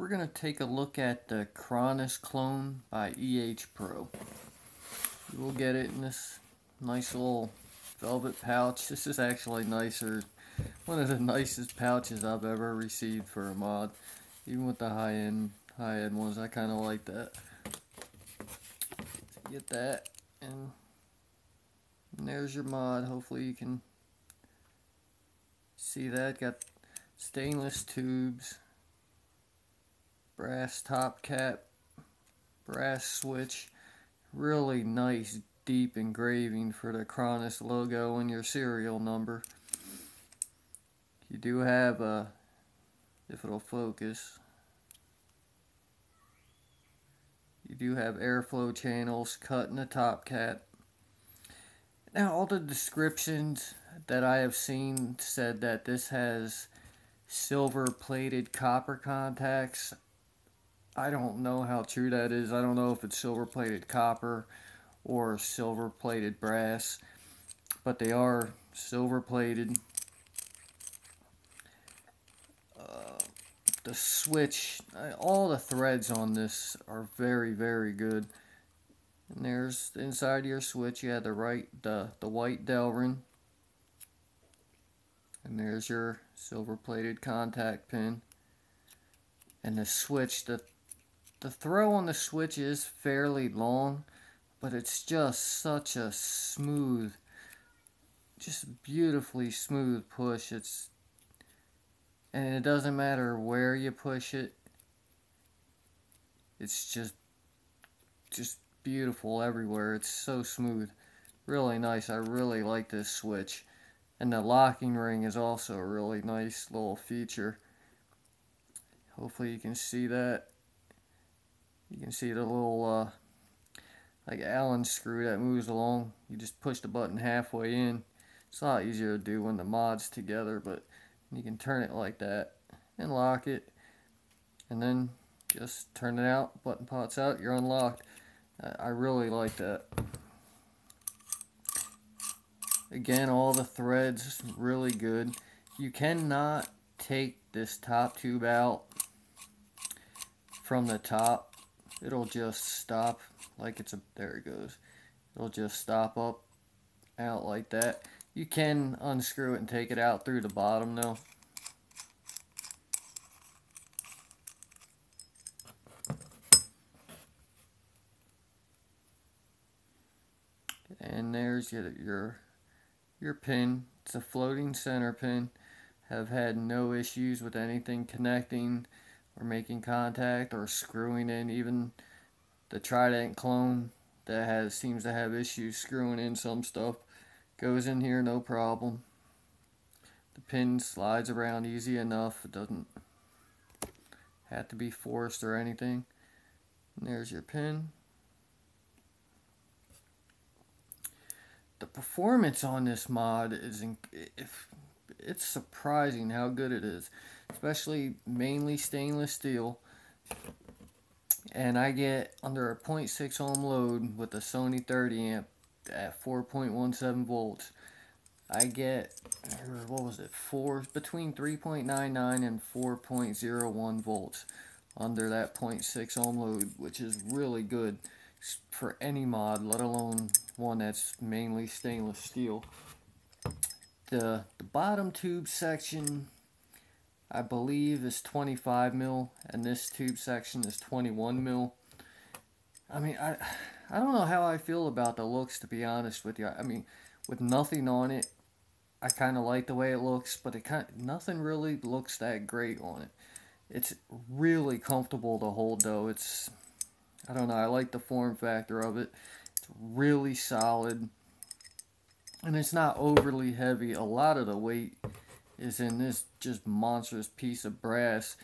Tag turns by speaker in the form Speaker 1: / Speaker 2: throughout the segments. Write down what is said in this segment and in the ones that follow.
Speaker 1: We're going to take a look at the Cronus clone by Ehpro. You will get it in this nice little velvet pouch. This is actually nicer, one of the nicest pouches I've ever received for a mod. Even with the high-end ones, I kind of like that. So get that, and there's your mod. Hopefully you can see that. Got stainless tubes, brass top cap, brass switch, really nice deep engraving for the Cronus logo and your serial number. You do have if it'll focus, you do have airflow channels cut in the top cap. Now all the descriptions that I have seen said that this has silver plated copper contacts. I don't know how true that is. I don't know if it's silver plated copper or silver plated brass, but they are silver plated. The switch, all the threads on this are very, very good. And there's inside your switch, you have the white Delrin, and there's your silver plated contact pin. And the switch, the throw on the switch is fairly long, but it's just such a smooth, just beautifully smooth push. And it doesn't matter where you push it. It's just beautiful everywhere. It's so smooth. Really nice. I really like this switch. And the locking ring is also a really nice little feature. Hopefully you can see that. You can see the little like Allen screw that moves along. You just push the button halfway in. It's a lot easier to do when the mod's together, but you can turn it like that and lock it, and then just turn it out, button pops out, you're unlocked. I really like that. Again, all the threads really good. You cannot take this top tube out from the top. It'll just stop like there it goes. It'll just stop up out like that. You can unscrew it and take it out through the bottom though. And there's your pin. It's a floating center pin. Have had no issues with anything connecting or making contact or screwing in. Even the Trident clone that seems to have issues screwing in some stuff goes in here no problem. The pin slides around easy enough. It doesn't have to be forced or anything. And there's your pin. The performance on this mod is it's surprising how good it is, especially mainly stainless steel. And I get under a 0.6 ohm load with a Sony 30 amp at 4.17 volts. I get, what was it, between 3.99 and 4.01 volts under that 0.6 ohm load, which is really good for any mod, let alone one that's mainly stainless steel. The bottom tube section, I believe, is 25 mil, and this tube section is 21 mil. I mean, I don't know how I feel about the looks, to be honest with you. I mean, with nothing on it, I kind of like the way it looks, but nothing really looks that great on it. It's really comfortable to hold though. I don't know, I like the form factor of it. It's really solid, and it's not overly heavy. A lot of the weight is in this just monstrous piece of brass.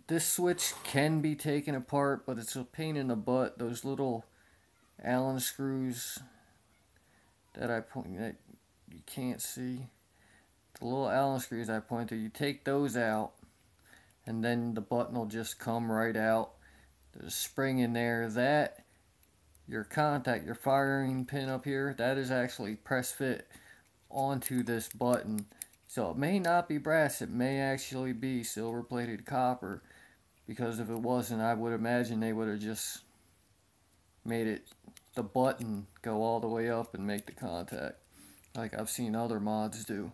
Speaker 1: This switch can be taken apart, but it's a pain in the butt. Those little Allen screws that you can't see, the little Allen screws I point to, you take those out, and then the button will just come right out. There's a spring in there. Your firing pin up here, that is actually press fit onto this button. So it may not be brass, it may actually be silver plated copper. because if it wasn't, I would imagine they would have just made it the button go all the way up and make the contact, like I've seen other mods do.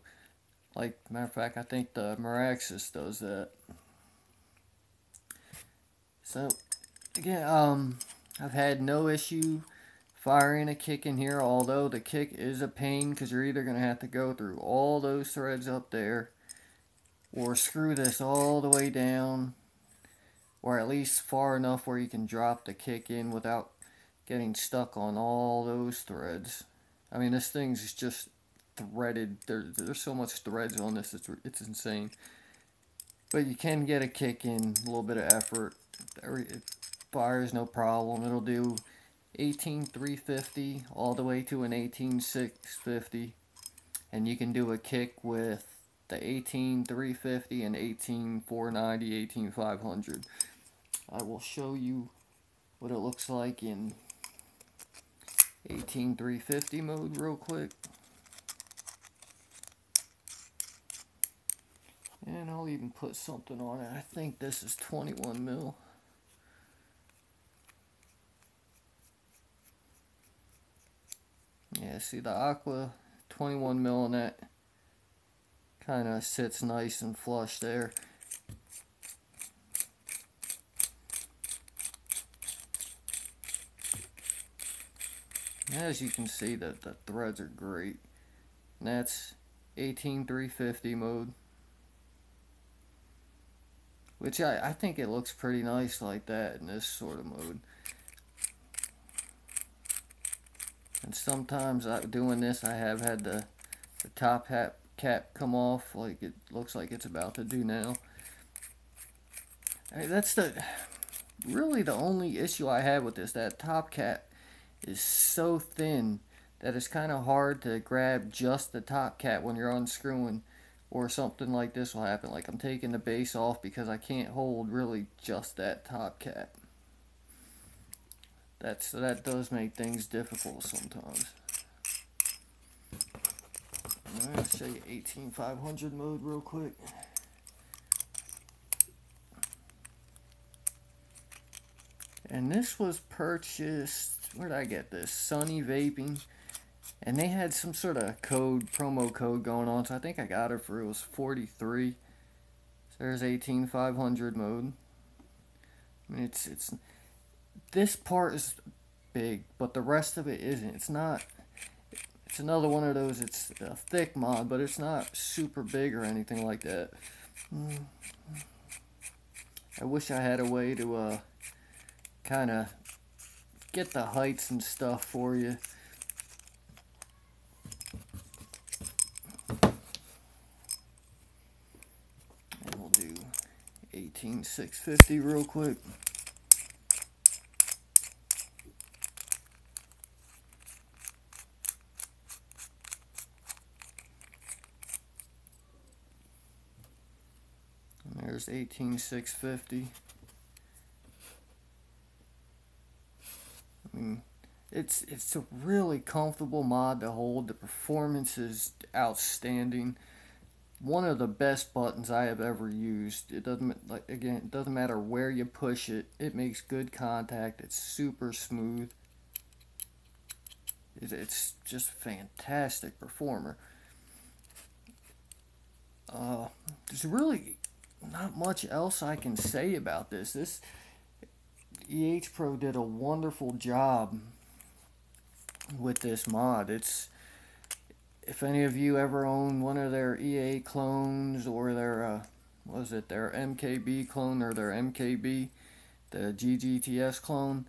Speaker 1: Like, matter of fact, I think the Miraxis does that. So, again, I've had no issue firing a kick in here, although the kick is a pain because you're either going to have to go through all those threads up there or screw this all the way down, or at least far enough where you can drop the kick in without getting stuck on all those threads. I mean, this thing's just threaded. There's so much threads on this, it's insane. But you can get a kick in, a little bit of effort. It fires no problem. It'll do 18,350 all the way to an 18,650. And you can do a kick with the 18,350 and 18,490, 18,500. I will show you what it looks like in 18,350 mode real quick. And I'll even put something on it. I think this is 21 mil. Yeah, see the Aqua 21 mil and that kind of sits nice and flush there. As you can see, that the threads are great. And that's 18,350 mode, which I think it looks pretty nice like that in this sort of mode. And sometimes doing this, I have had the top cap come off, like it looks like it's about to do now. That's really the only issue I have with this. That top cap is so thin that it's kind of hard to grab just the top cap when you're unscrewing, or something like this will happen. Like I'm taking the base off because I can't hold really just that top cap. That does make things difficult sometimes. I'm going to show you 18,500 mode real quick. And this was purchased, where did I get this? Sunny Vaping. And they had some sort of promo code going on, so I think I got it for, it was 43. So there's 18,500 mode. I mean, it's this part is big, but the rest of it isn't. It's not. It's another one of those. It's a thick mod, but it's not super big or anything like that. I wish I had a way to kind of get the heights and stuff for you. And we'll do 18,650 real quick. And there's 18,650. I mean, it's a really comfortable mod to hold. The performance is outstanding. One of the best buttons I have ever used. It doesn't, like, again, it doesn't matter where you push it. It makes good contact. It's super smooth. It's just fantastic performer. There's really not much else I can say about this. This Ehpro did a wonderful job with this mod. It's, if any of you ever own one of their EA clones or their what was it, their MKB clone or their MKB, the GGTS clone,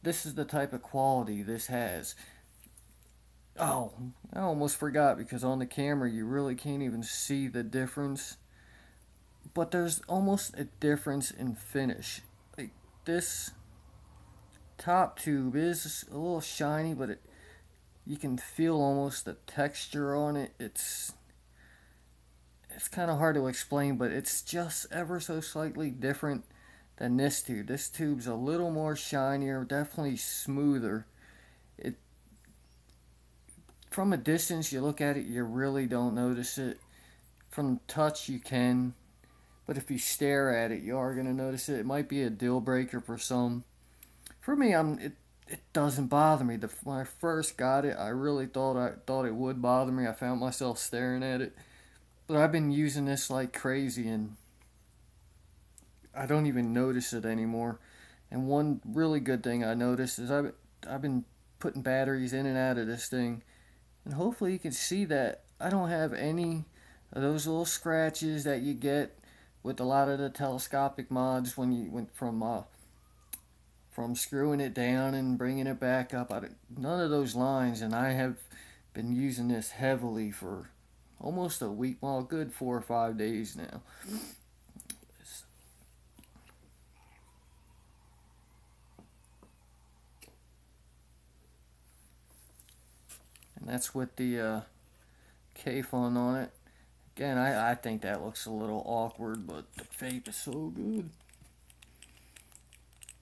Speaker 1: this is the type of quality this has. Oh, I almost forgot, because on the camera you really can't even see the difference, but there's almost a difference in finish. Like, this top tube is a little shiny, but you can feel almost the texture on it. It's kind of hard to explain, but it's just ever so slightly different than this tube. This tube's a little more shinier, definitely smoother. From a distance, you look at it, you really don't notice it. From touch, you can, but if you stare at it, you are going to notice it. It might be a deal breaker for some. For me, it doesn't bother me. When I first got it, I really thought it would bother me. I found myself staring at it, but I've been using this like crazy, and I don't even notice it anymore. And one really good thing I noticed is I've been putting batteries in and out of this thing, and hopefully you can see that I don't have any of those little scratches that you get with a lot of the telescopic mods when you went from screwing it down and bringing it back up. None of those lines, and I have been using this heavily for almost a week, well, a good 4 or 5 days now. And that's with the K-Fun on it. Again, I think that looks a little awkward, but the vape is so good.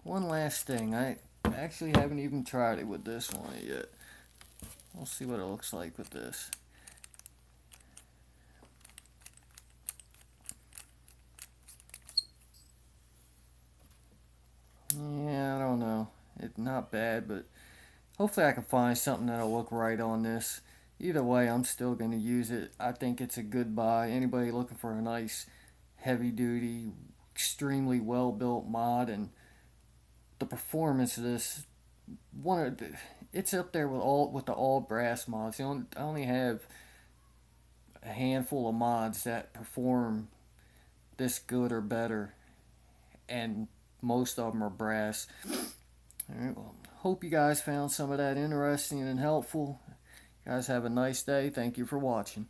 Speaker 1: One last thing, I actually haven't even tried it with this one yet. We'll see what it looks like with this. Yeah, I don't know. It's not bad, but hopefully I can find something that'll look right on this. Either way, I'm still going to use it. I think it's a good buy. Anybody looking for a nice, heavy-duty, extremely well-built mod, and the performance of this, it's up there with the all brass mods. I only have a handful of mods that perform this good or better, and most of them are brass. All right, well, hope you guys found some of that interesting and helpful. You guys have a nice day. Thank you for watching.